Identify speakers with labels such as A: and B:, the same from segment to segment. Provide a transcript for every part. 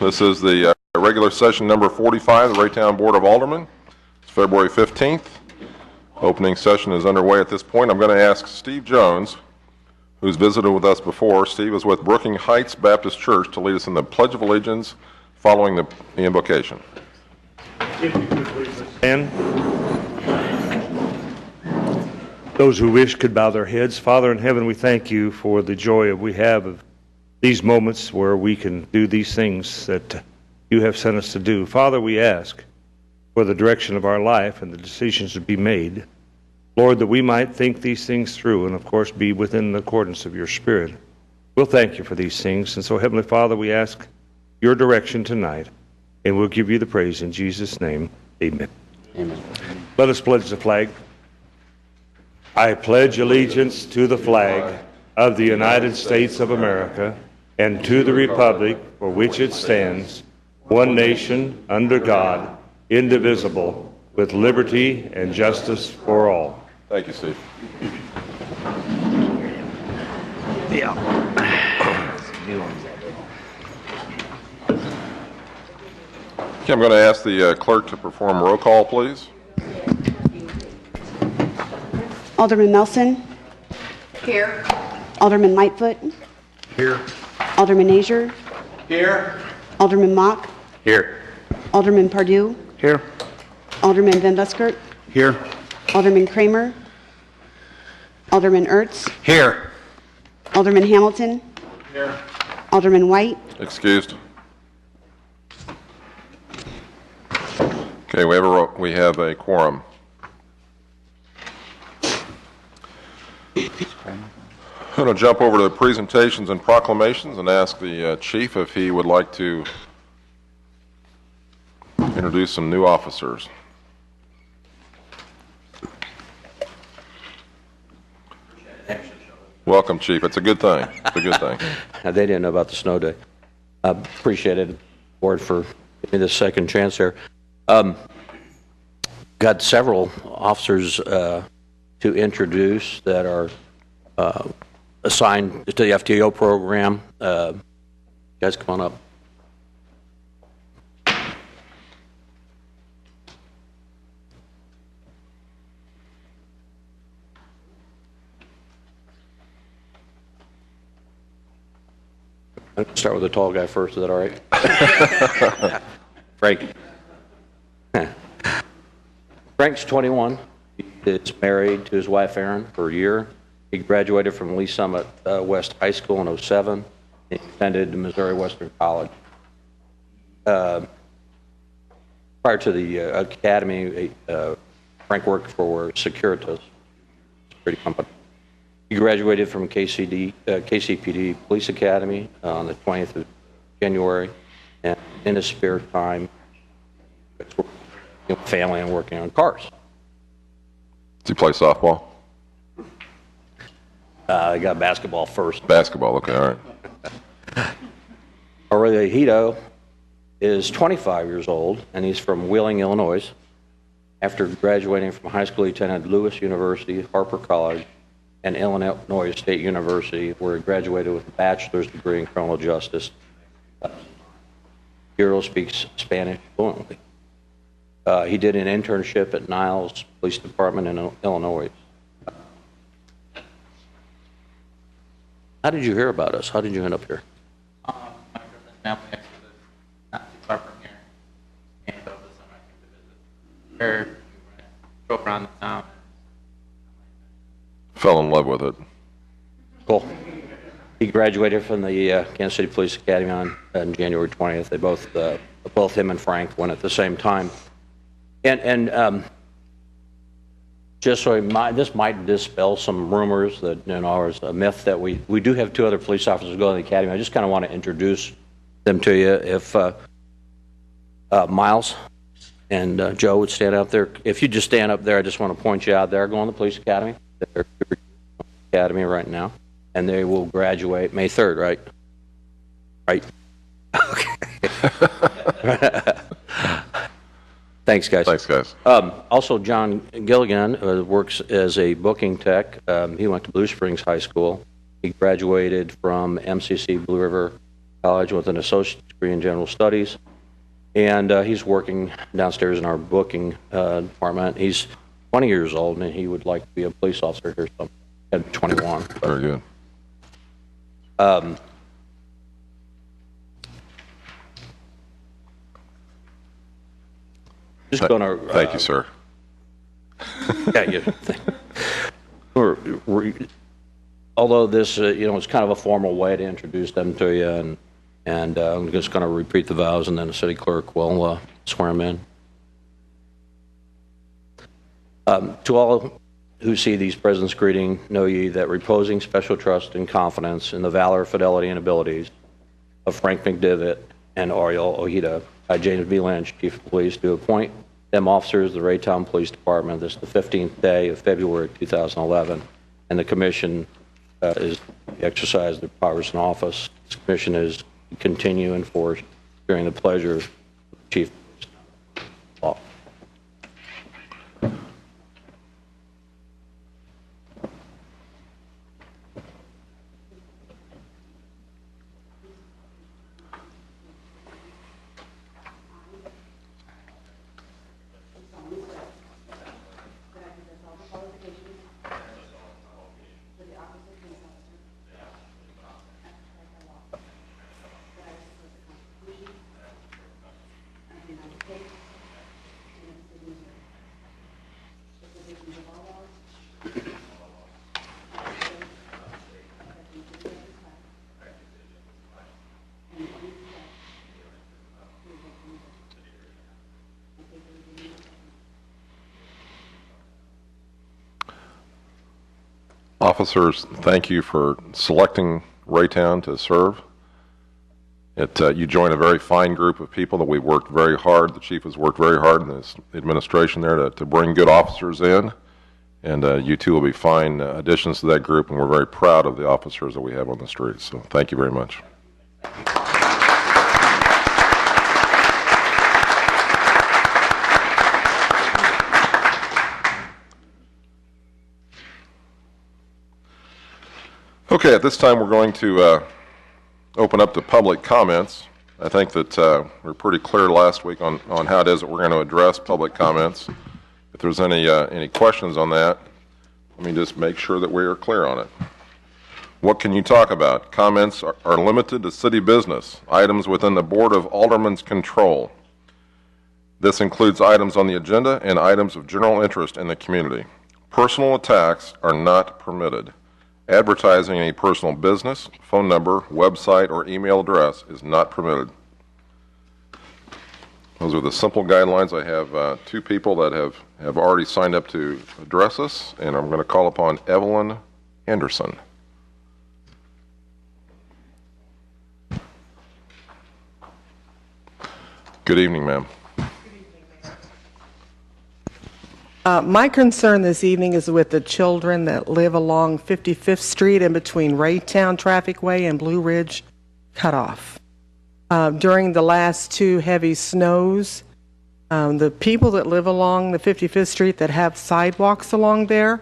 A: This is the regular session number 45 of the Raytown Board of Aldermen. It's February 15th. Opening session is underway at this point. I'm going to ask Steve Jones, who's visited with us before. Steve is with Brooking Heights Baptist Church to lead us in the Pledge of Allegiance following the invocation.
B: If you could please stand. Those who wish could bow their heads. Father in heaven, we thank you for the joy we have of these moments where we can do these things that you have sent us to do. Father, we ask for the direction of our life and the decisions to be made. Lord, that we might think these things through and, of course, be within the accordance of your Spirit. We'll thank you for these things. And so, Heavenly Father, we ask your direction tonight, and we'll give you the praise in Jesus' name. Amen.
C: Amen.
B: Let us pledge the flag. I pledge allegiance to the flag of the United States of America and to the republic for which it stands, one nation, under God, indivisible, with liberty and justice for all.
A: Thank you, Steve.
C: Yeah.
A: Okay, I'm going to ask the clerk to perform roll call, please.
D: Alderman Melson.
E: Here.
D: Alderman Lightfoot.
C: Here.
D: Alderman Azier.
C: Here.
D: Alderman Mock.
C: Here.
D: Alderman Pardue.
C: Here.
D: Alderman Van Buskert.
C: Here.
D: Alderman Kramer. Alderman Ertz.
C: Here.
D: Alderman Hamilton.
C: Here.
D: Alderman White.
A: Excused. Okay, we have a quorum. I'm going to jump over to the presentations and proclamations and ask the chief if he would like to introduce some new officers. Welcome, Chief. It's a good thing. It's a good thing.
C: They didn't know about the snow day. I appreciate it, Board, for giving me this second chance here. Got several officers to introduce that are assigned to the FTO program. Guys, come on up. I'm going to start with the tall guy first. Is that all right? Frank. Frank's 21. He is married to his wife, Erin, for a year. He graduated from Lee Summit West High School in 07. He attended Missouri Western College. Prior to the academy, Frank worked for Securitas, security company. He graduated from KCPD Police Academy on the 20th of January, and in his spare time, family and working on cars.
A: Does he play softball?
C: I got basketball first.
A: Basketball, okay, all right.
C: Aurelio Hito is 25 years old, and he's from Wheeling, Illinois. After graduating from high school, he attended Lewis University, Harper College, and Illinois State University, where he graduated with a bachelor's degree in criminal justice. Hiro speaks Spanish fluently. He did an internship at Niles Police Department in Illinois. How did you hear about us? How did you end up here?
F: My girlfriend's family actually lives not too far from here. And over the summer I came to visit her. We drove around the town.
A: Fell in love with it.
C: Cool. He graduated from the Kansas City Police Academy on January 20th. They both him and Frank went at the same time. And just so this might dispel some rumors that, is a myth that we do have two other police officers go to the academy. I just kind of want to introduce them to you. If Miles and Joe would stand up there. If you just stand up there, I just want to point you out. They're going to the police academy. They're academy right now, and they will graduate May 3rd, right? Right? Okay. Thanks, guys.
A: Thanks, guys.
C: Also, John Gilligan works as a booking tech. He went to Blue Springs High School. He graduated from MCC Blue River College with an associate's degree in general studies. And he's working downstairs in our booking department. He's 20 years old, and he would like to be a police officer here, so at 21.
A: Very good.
C: Just going to...
A: Thank you, sir.
C: Yeah, although this, it's kind of a formal way to introduce them to you, and I'm just going to repeat the vows, and then the city clerk will swear them in. To all who see these presents greeting, know ye that reposing special trust and confidence in the valor, fidelity, and abilities of Frank McDivitt and Ariel Ojeda, I, James B. Lynch, Chief of Police, do appoint them officers of the Raytown Police Department this the 15th day of February 2011, and the commission is exercise their powers in office. This commission is to continue in force during the pleasure of the Chief of Law.
A: Officers, thank you for selecting Raytown to serve. You join a very fine group of people that we've worked very hard. The chief has worked very hard in this administration there to bring good officers in. And you two will be fine additions to that group, and we're very proud of the officers that we have on the streets. So thank you very much. Okay, at this time we're going to open up to public comments. I think that we were pretty clear last week on how it is that we're going to address public comments. If there's any questions on that, let me just make sure that we are clear on it. What can you talk about? Comments are limited to city business, items within the Board of Aldermen's control. This includes items on the agenda and items of general interest in the community. Personal attacks are not permitted. Advertising any personal business, phone number, website, or email address is not permitted. Those are the simple guidelines. I have two people that have already signed up to address us, and I'm going to call upon Evelyn Anderson. Good evening, ma'am.
E: My concern this evening is with the children that live along 55th Street in between Raytown Traffic Way and Blue Ridge Cutoff. During the last two heavy snows, the people that live along the 55th Street that have sidewalks along there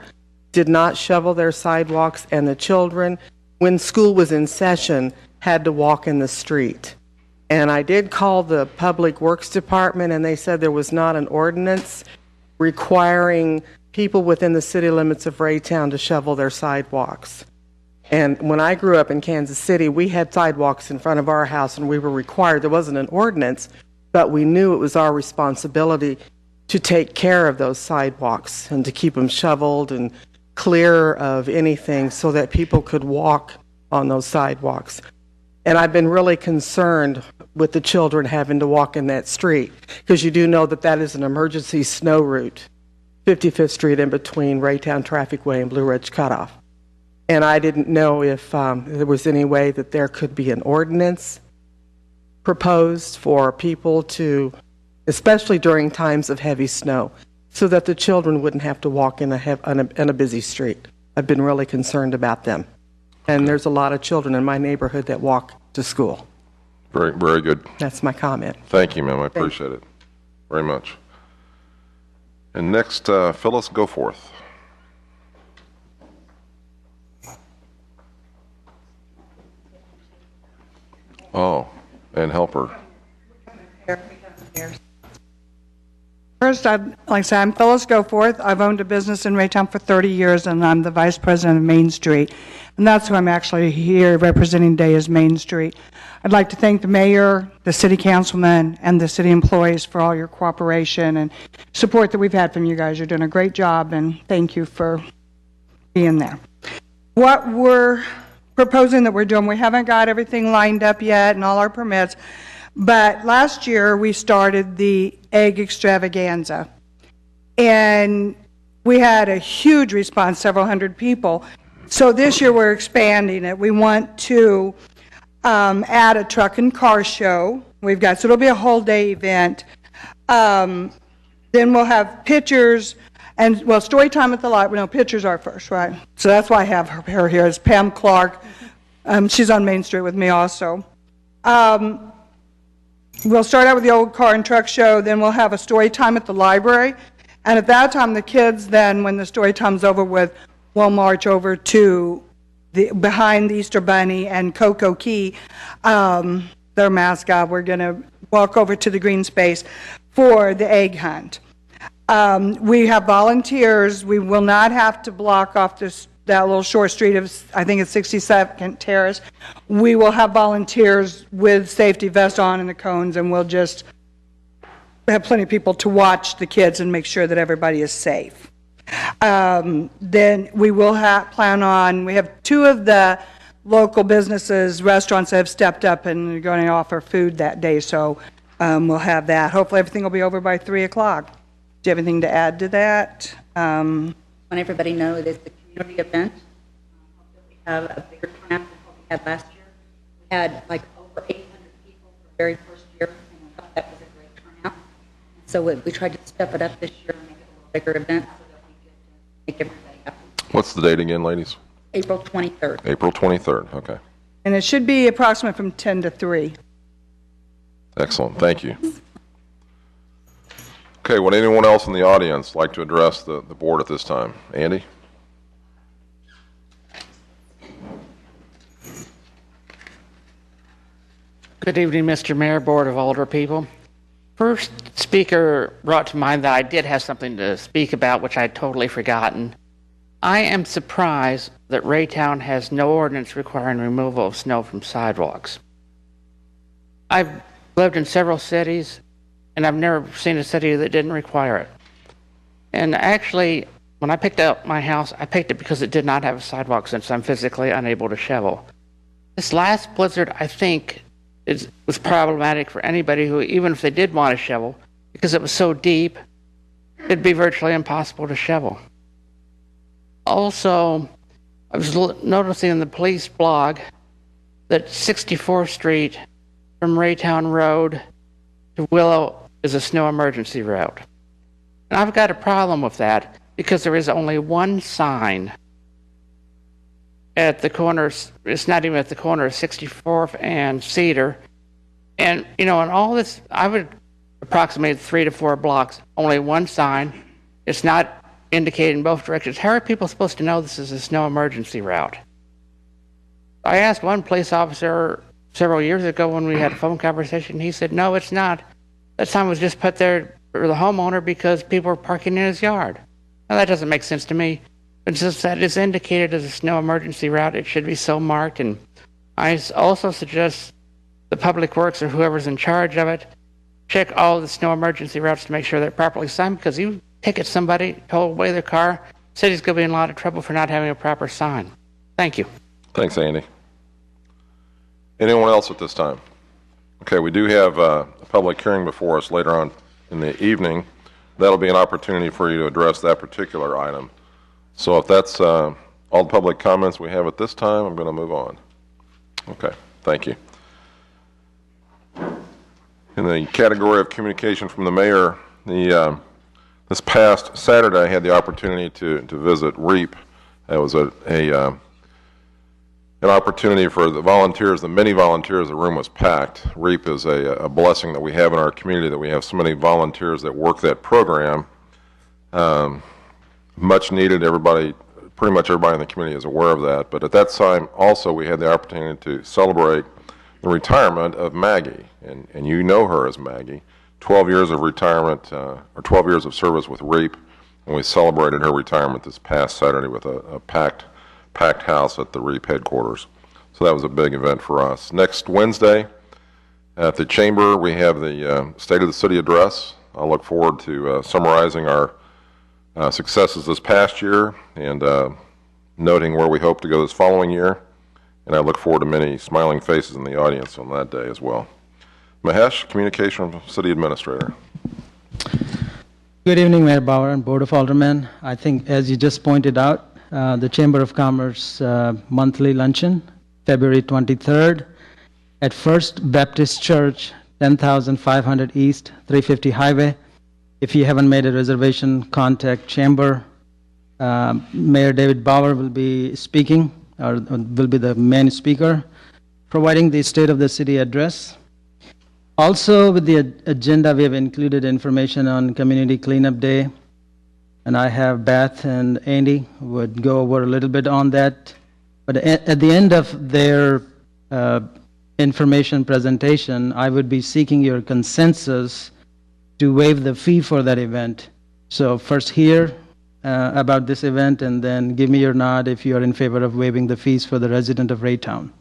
E: did not shovel their sidewalks, and the children, when school was in session, had to walk in the street. And I did call the Public Works Department, and they said there was not an ordinance requiring people within the city limits of Raytown to shovel their sidewalks. And when I grew up in Kansas City, we had sidewalks in front of our house, and we were required. There wasn't an ordinance, but we knew it was our responsibility to take care of those sidewalks and to keep them shoveled and clear of anything so that people could walk on those sidewalks. And I've been really concerned with the children having to walk in that street, because you do know that that is an emergency snow route, 55th Street in between Raytown Traffic Way and Blue Ridge Cutoff. And I didn't know if there was any way that there could be an ordinance proposed for people to, especially during times of heavy snow, so that the children wouldn't have to walk in a busy street. I've been really concerned about them. And there's a lot of children in my neighborhood that walk to school.
A: Very, very good.
E: That's my comment.
A: Thank you, ma'am. I appreciate it very much. And next, Phyllis Goforth. Oh, and help her.
G: First, like I said, I'm Phyllis Goforth. I've owned a business in Raytown for 30 years, and I'm the vice president of Main Street. And that's who I'm actually here representing today is Main Street. I'd like to thank the mayor, the city councilmen, and the city employees for all your cooperation and support that we've had from you guys. You're doing a great job, and thank you for being there. What we're proposing that we're doing, we haven't got everything lined up yet and all our permits, but last year we started the egg extravaganza, and we had a huge response, several hundred people. So this year we're expanding it. We want to add a truck and car show. We've got, so it'll be a whole day event. Then we'll have pictures and, well, story time at the library. No, pictures are first, right? So that's why I have her here. It's Pam Clark. She's on Main Street with me also. We'll start out with the old car and truck show, then we'll have a story time at the library. And at that time, the kids then, when the story time's over with, will march over to behind the Easter Bunny and Coco Key, their mascot. We're going to walk over to the green space for the egg hunt. We have volunteers. We will not have to block off that little short street of, I think it's 62nd Terrace. We will have volunteers with safety vests on and the cones, and we'll just have plenty of people to watch the kids and make sure that everybody is safe. Then we will plan on, we have two of the local businesses, restaurants that have stepped up and are going to offer food that day, so we'll have that. Hopefully everything will be over by 3 o'clock. Do you have anything to add to that?
H: Want everybody to know that it's a community event. Hope that we have a bigger turnout than what we had last year. We had like over 800 people for the very first year, and I thought that was a great turnout. So we tried to step it up this year and make it a little bigger event so that we could make everybody happy.
A: What's the date again, ladies?
H: April 23rd.
A: April 23rd, okay.
G: And it should be approximately from 10 to 3.
A: Excellent, thank you. Okay, would anyone else in the audience like to address the board at this time? Andy?
F: Good evening, Mr. Mayor, Board of Alder people. First speaker brought to mind that I did have something to speak about, which I had totally forgotten. I am surprised that Raytown has no ordinance requiring removal of snow from sidewalks. I've lived in several cities, and I've never seen a city that didn't require it. And actually, when I picked up my house, I picked it because it did not have a sidewalk since I'm physically unable to shovel. This last blizzard, I think, was problematic for anybody who, even if they did want to shovel, because it was so deep, it'd be virtually impossible to shovel. Also, I was noticing in the police blog that 64th Street from Raytown Road to Willow is a snow emergency route. And I've got a problem with that because there is only one sign at the corner. It's not even at the corner of 64th and Cedar. And, you know, in all this, I would approximate 3 to 4 blocks, only one sign. It's not indicated in both directions. How are people supposed to know this is a snow emergency route? I asked one police officer several years ago when we had a phone conversation. He said, no, it's not. That sign was just put there for the homeowner because people were parking in his yard. Now, that doesn't make sense to me. But since that is indicated as a snow emergency route, it should be so marked. And I also suggest the Public Works or whoever's in charge of it check all the snow emergency routes to make sure they're properly signed, because you ticket somebody, tow away their car, city's going to be in a lot of trouble for not having a proper sign. Thank you.
A: Thanks, Andy. Anyone else at this time? Okay, we do have a public hearing before us later on in the evening. That'll be an opportunity for you to address that particular item. So if that's all the public comments we have at this time, I'm going to move on. Okay, thank you. In the category of communication from the mayor, this past Saturday I had the opportunity to visit REAP. That was an opportunity for the volunteers, the many volunteers. The room was packed. REAP is a blessing that we have in our community, that we have so many volunteers that work that program. Much needed. Pretty much everybody in the community is aware of that. But at that time also we had the opportunity to celebrate the retirement of Maggie, and you know her as Maggie. 12 years of retirement, or 12 years of service with REAP, and we celebrated her retirement this past Saturday with a packed house at the REAP headquarters. So that was a big event for us. Next Wednesday at the Chamber, we have the State of the City address. I look forward to summarizing our successes this past year and noting where we hope to go this following year. And I look forward to many smiling faces in the audience on that day as well. Mahesh, communication from City Administrator.
I: Good evening, Mayor Bauer and Board of Aldermen. I think, as you just pointed out, the Chamber of Commerce monthly luncheon, February 23rd, at First Baptist Church, 10,500 East, 350 Highway. If you haven't made a reservation, contact Chamber. Mayor David Bauer will be speaking, or will be the main speaker, providing the State of the City address. Also, with the agenda, we have included information on Community Cleanup Day, and I have Beth and Andy would go over a little bit on that. But at the end of their information presentation, I would be seeking your consensus to waive the fee for that event. So first hear about this event, and then give me your nod if you are in favor of waiving the fees for the resident of Raytown.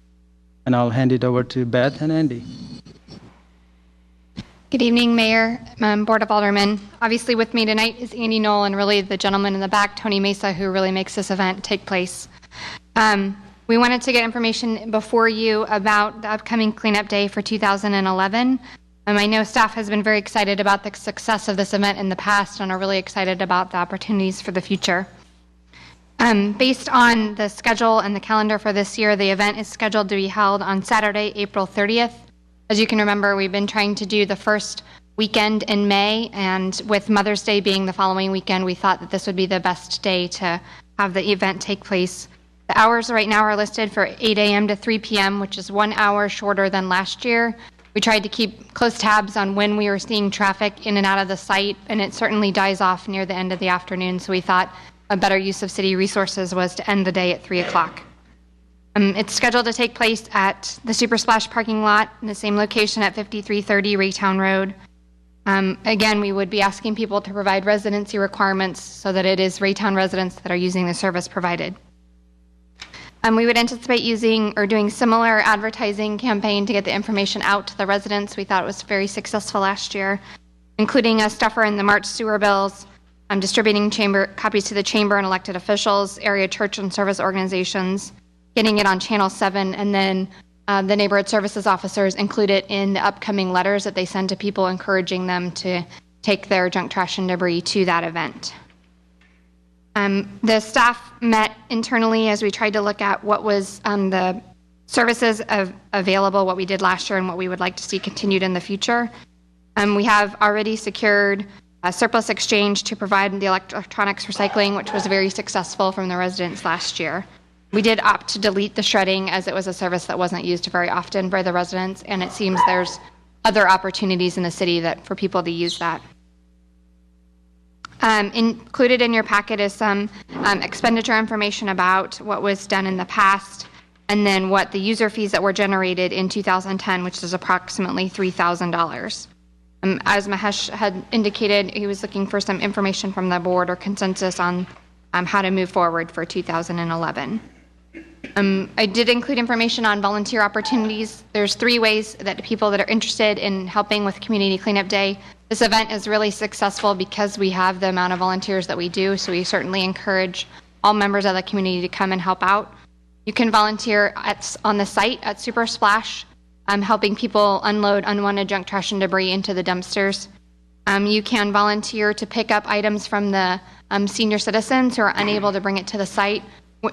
I: And I'll hand it over to Beth and Andy.
J: Good evening, Mayor, Board of Aldermen. Obviously with me tonight is Andy Knoll and really the gentleman in the back, Tony Mesa, who really makes this event take place. We wanted to get information before you about the upcoming cleanup day for 2011. I know staff has been very excited about the success of this event in the past and are really excited about the opportunities for the future. Based on the schedule and the calendar for this year, the event is scheduled to be held on Saturday, April 30th. As you can remember, we've been trying to do the first weekend in May, and with Mother's Day being the following weekend, we thought that this would be the best day to have the event take place. The hours right now are listed for 8 a.m. to 3 p.m., which is 1 hour shorter than last year. We tried to keep close tabs on when we were seeing traffic in and out of the site, and it certainly dies off near the end of the afternoon, so we thought a better use of city resources was to end the day at 3 o'clock. It's scheduled to take place at the Super Splash parking lot in the same location at 5330 Raytown Road. Again, we would be asking people to provide residency requirements so that it is Raytown residents that are using the service provided. We would anticipate using or doing similar advertising campaign to get the information out to the residents. We thought it was very successful last year, including a stuffer in the March sewer bills, distributing copies to the chamber and elected officials, area church and service organizations, getting it on Channel 7, and then the neighborhood services officers include it in the upcoming letters that they send to people encouraging them to take their junk, trash, and debris to that event. The staff met internally as we tried to look at what was the services available, what we did last year, and what we would like to see continued in the future. We have already secured a surplus exchange to provide the electronics recycling, which was very successful from the residents last year. We did opt to delete the shredding as it was a service that wasn't used very often by the residents, and it seems there's other opportunities in the city for people to use that. Included in your packet is some expenditure information about what was done in the past, and then what the user fees that were generated in 2010, which is approximately $3,000. As Mahesh had indicated, he was looking for some information from the board or consensus on how to move forward for 2011. I did include information on volunteer opportunities. There's 3 ways that people that are interested in helping with Community Cleanup Day. This event is really successful because we have the amount of volunteers that we do, so we certainly encourage all members of the community to come and help out. You can volunteer on the site at Super Splash, helping people unload unwanted junk, trash, and debris into the dumpsters. You can volunteer to pick up items from the senior citizens who are unable to bring it to the site.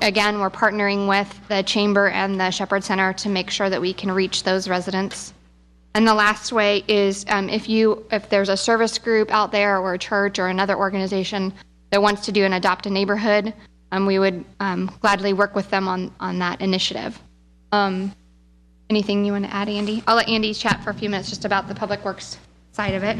J: Again, we're partnering with the Chamber and the Shepherd Center to make sure that we can reach those residents. And the last way is if there's a service group out there or a church or another organization that wants to do an Adopt a Neighborhood, we would gladly work with them on that initiative. Anything you want to add, Andy? I'll let Andy chat for a few minutes just about the Public Works side of it.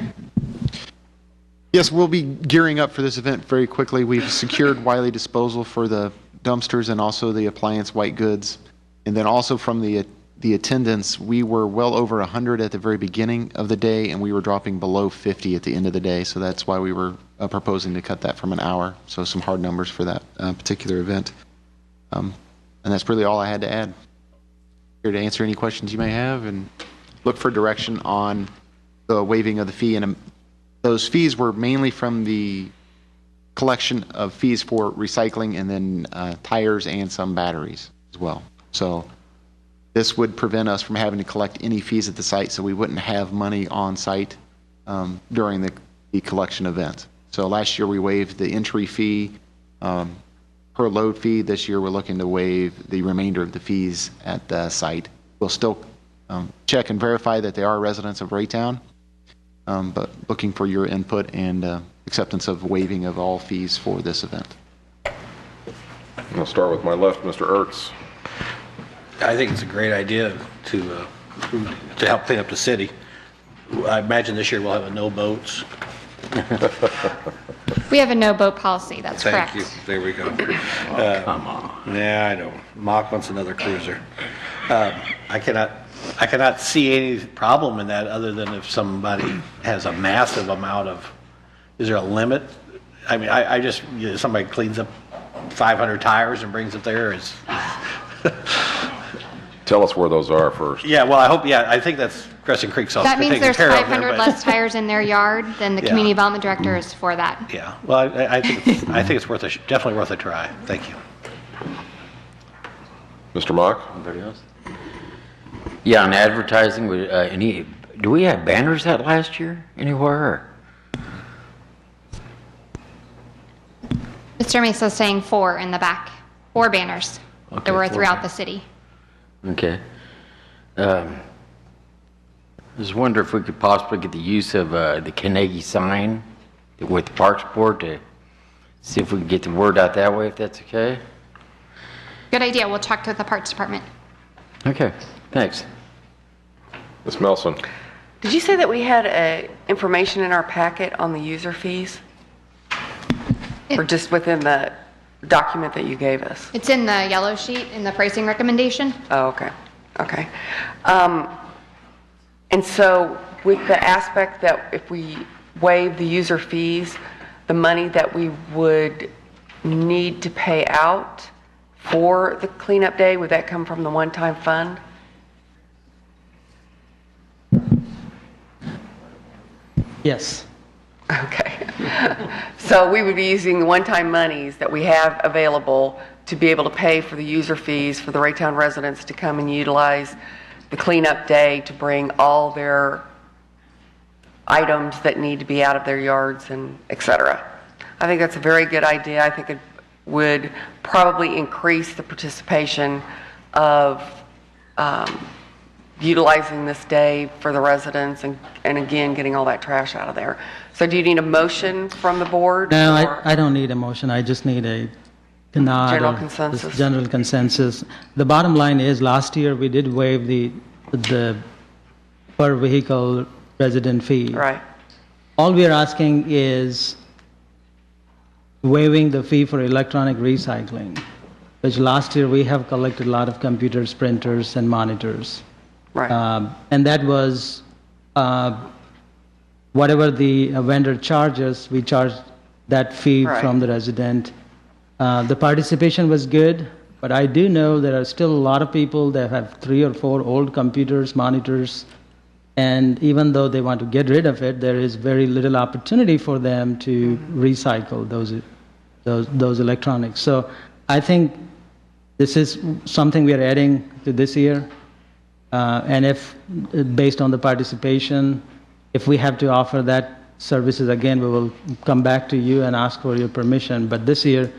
K: Yes, we'll be gearing up for this event very quickly. We've secured Wiley Disposal for the dumpsters and also the appliance white goods. And then also from the the attendance, we were well over 100 at the very beginning of the day, and we were dropping below 50 at the end of the day. So that's why we were proposing to cut that from an hour. So some hard numbers for that particular event. And that's really all I had to add. Here to answer any questions you may have and look for direction on the waiving of the fee. And those fees were mainly from the collection of fees for recycling and then tires and some batteries as well. So this would prevent us from having to collect any fees at the site, so we wouldn't have money on site during the collection event. So last year we waived the entry fee per load fee. This year we're looking to waive the remainder of the fees at the site. We'll still check and verify that they are residents of Raytown, but looking for your input and acceptance of waiving of all fees for this event.
A: I'll start with my left, Mr. Ertz.
L: I think it's a great idea to help clean up the city. I imagine this year we'll have no boats.
J: We have a no boat policy, that's correct.
L: Thank you. There we go. Come on. Yeah, I know. Mock wants another cruiser. I cannot see any problem in that other than if somebody has a massive amount of. Is there a limit? I mean, I just somebody cleans up 500 tires and brings it there. Is
A: Tell us where those are first.
L: Yeah, well, I think that's Crescent Creek's
J: That means there's
L: care of
J: 500
L: there,
J: less tires in their yard, then the
L: Yeah.
J: community development director is for that.
L: Yeah, well, I think it's definitely worth a try. Thank you.
A: Mr. Mock?
M: Anybody else? Yeah, on advertising, do we have banners that last year anywhere?
J: Mr. Mesa is saying 4 in the back, 4 banners that were
M: 4
J: throughout the city.
M: Okay. I was wondering if we could possibly get the use of the Carnegie sign with the Parks Board to see if we can get the word out that way, if that's okay.
J: Good idea, we'll check with the Parks Department.
M: Okay, thanks.
A: Ms. Melson?
N: Did you say that we had information in our packet on the user fees? Or just within the document that you gave us?
J: It's in the yellow sheet in the pricing recommendation.
N: Oh, okay. Okay. And so with the aspect that if we waive the user fees, the money that we would need to pay out for the cleanup day, would that come from the one-time fund?
I: Yes.
N: Okay. So we would be using the one-time monies that we have available to be able to pay for the user fees for the Raytown residents to come and utilize the cleanup day to bring all their items that need to be out of their yards and et cetera. I think that's a very good idea. I think it would probably increase the participation of utilizing this day for the residents and again, getting all that trash out of there. So do you need a motion from the board?
I: No, I don't need a motion. I just need a nod.
N: General
I: or
N: consensus.
I: this general consensus. The bottom line is last year we did waive the per vehicle resident fee.
N: Right.
I: All we are asking is waiving the fee for electronic recycling, which last year we have collected a lot of computers, printers, and monitors.
N: Right.
I: And that was whatever the vendor charges, we charge that fee
N: Right.
I: from the resident. The participation was good, but I do know there are still a lot of people that have 3 or 4 old computers, monitors, and even though they want to get rid of it, there is very little opportunity for them to recycle those electronics. So I think this is something we are adding to this year. And if, based on the participation, if we have to offer that services again, we will come back to you and ask for your permission. But this year,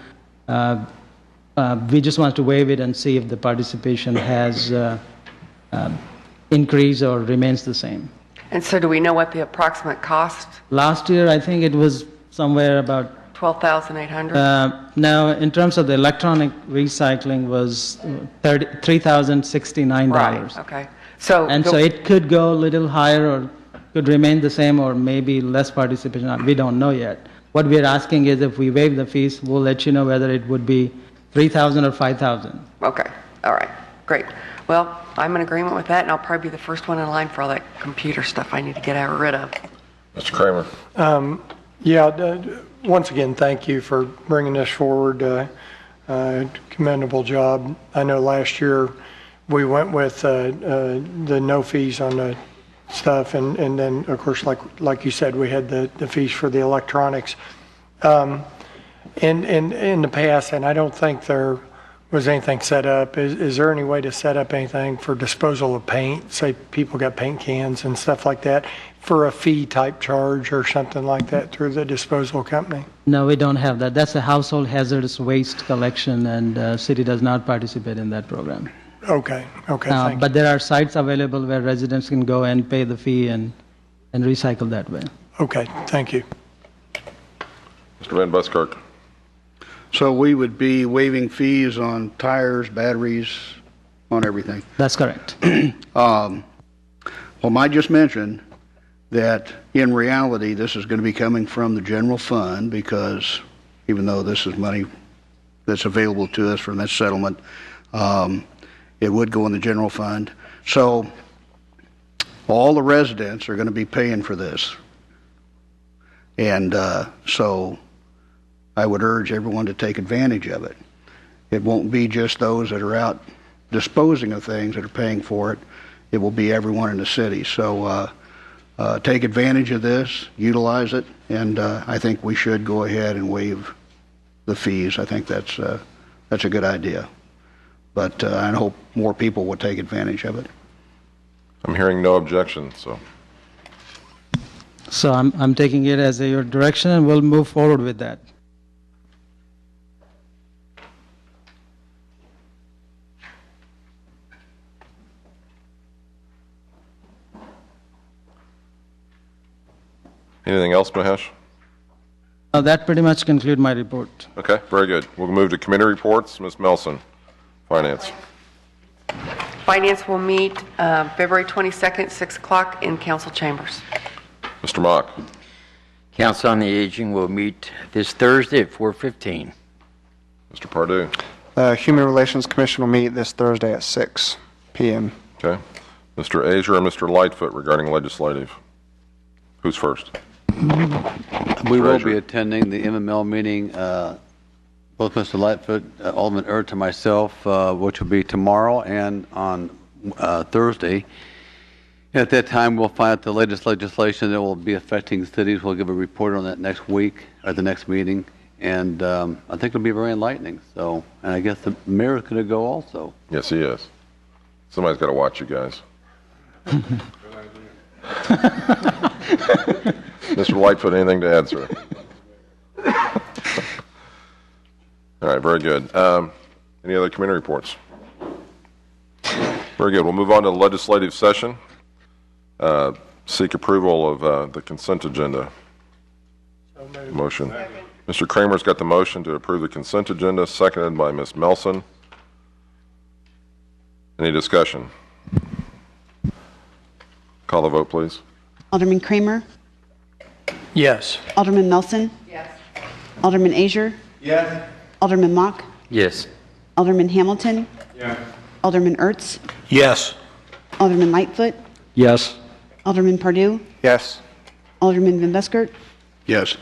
I: we just want to waive it and see if the participation has increased or remains the same.
N: And so do we know what the approximate cost?
I: Last year, I think it was somewhere about
N: $12,800?
I: no, in terms of the electronic recycling was $3,069.
N: Right, okay. So
I: it could go a little higher or could remain the same or maybe less participation. We don't know yet. What we are asking is if we waive the fees, we'll let you know whether it would be $3,000 or $5,000.
N: Okay, all right, great. Well, I'm in agreement with that, and I'll probably be the first one in line for all that computer stuff I need to get rid of.
A: Mr. Kramer.
O: Once again, thank you for bringing this forward. Commendable job. I know last year we went with the no fees on the stuff, and then, of course, like you said, we had the fees for the electronics. In the past, and I don't think there was anything set up, is there any way to set up anything for disposal of paint? Say people got paint cans and stuff like that for a fee type charge or something like that through the disposal company?
I: No, we don't have that. That's a household hazardous waste collection, and city does not participate in that program.
O: Okay, thank
I: but there are sites available where residents can go and pay the fee and recycle that way.
O: Okay, thank you.
A: Mr. Van Buskirk.
P: So we would be waiving fees on tires, batteries, on everything.
I: That's correct.
P: Well, I just mentioned that in reality, this is going to be coming from the general fund, because even though this is money that's available to us from that settlement, it would go in the general fund. So all the residents are going to be paying for this. And so I would urge everyone to take advantage of it. It won't be just those that are out disposing of things that are paying for it. It will be everyone in the city. So take advantage of this, utilize it, and I think we should go ahead and waive the fees. I think that's a good idea. But I hope more people will take advantage of it.
A: I'm hearing no objection, so.
I: So I'm taking it as your direction, and we'll move forward with that.
A: Anything else, Mahesh?
I: That pretty much concludes my report.
A: Okay, very good. We'll move to committee reports. Ms. Melson, Finance.
N: Finance will meet February 22nd, 6 o'clock in council chambers.
A: Mr. Mock.
M: Council on the Aging will meet this Thursday at 4:15.
A: Mr. Pardue.
Q: Human Relations Commission will meet this Thursday at 6 p.m.
A: Okay. Mr. Azier and Mr. Lightfoot regarding legislative. Who's first?
R: We will be attending the MML meeting, both Mr. Lightfoot, Alderman Ert, and myself, which will be tomorrow and on Thursday. At that time, we'll find out the latest legislation that will be affecting cities. We'll give a report on that next week, at the next meeting, and I think it'll be very enlightening. So, and I guess the mayor is going to go also.
A: Yes, he is. Somebody's got to watch you guys. Mr. Lightfoot, anything to add, sir? All right, very good. Any other committee reports? Very good. We'll move on to the legislative session. Seek approval of the consent agenda. Motion. Mr. Kramer's got the motion to approve the consent agenda, seconded by Ms. Melson. Any discussion? Call the vote, please.
D: Alderman Kramer?
L: Yes.
D: Alderman Melson?
N: Yes.
D: Alderman Azier?
L: Yes.
D: Alderman Mock?
M: Yes.
D: Alderman Hamilton?
L: Yes.
D: Alderman Ertz?
L: Yes.
D: Alderman Lightfoot?
L: Yes.
D: Alderman Pardue?
Q: Yes.
D: Alderman Van Buskirk?
P: Yes.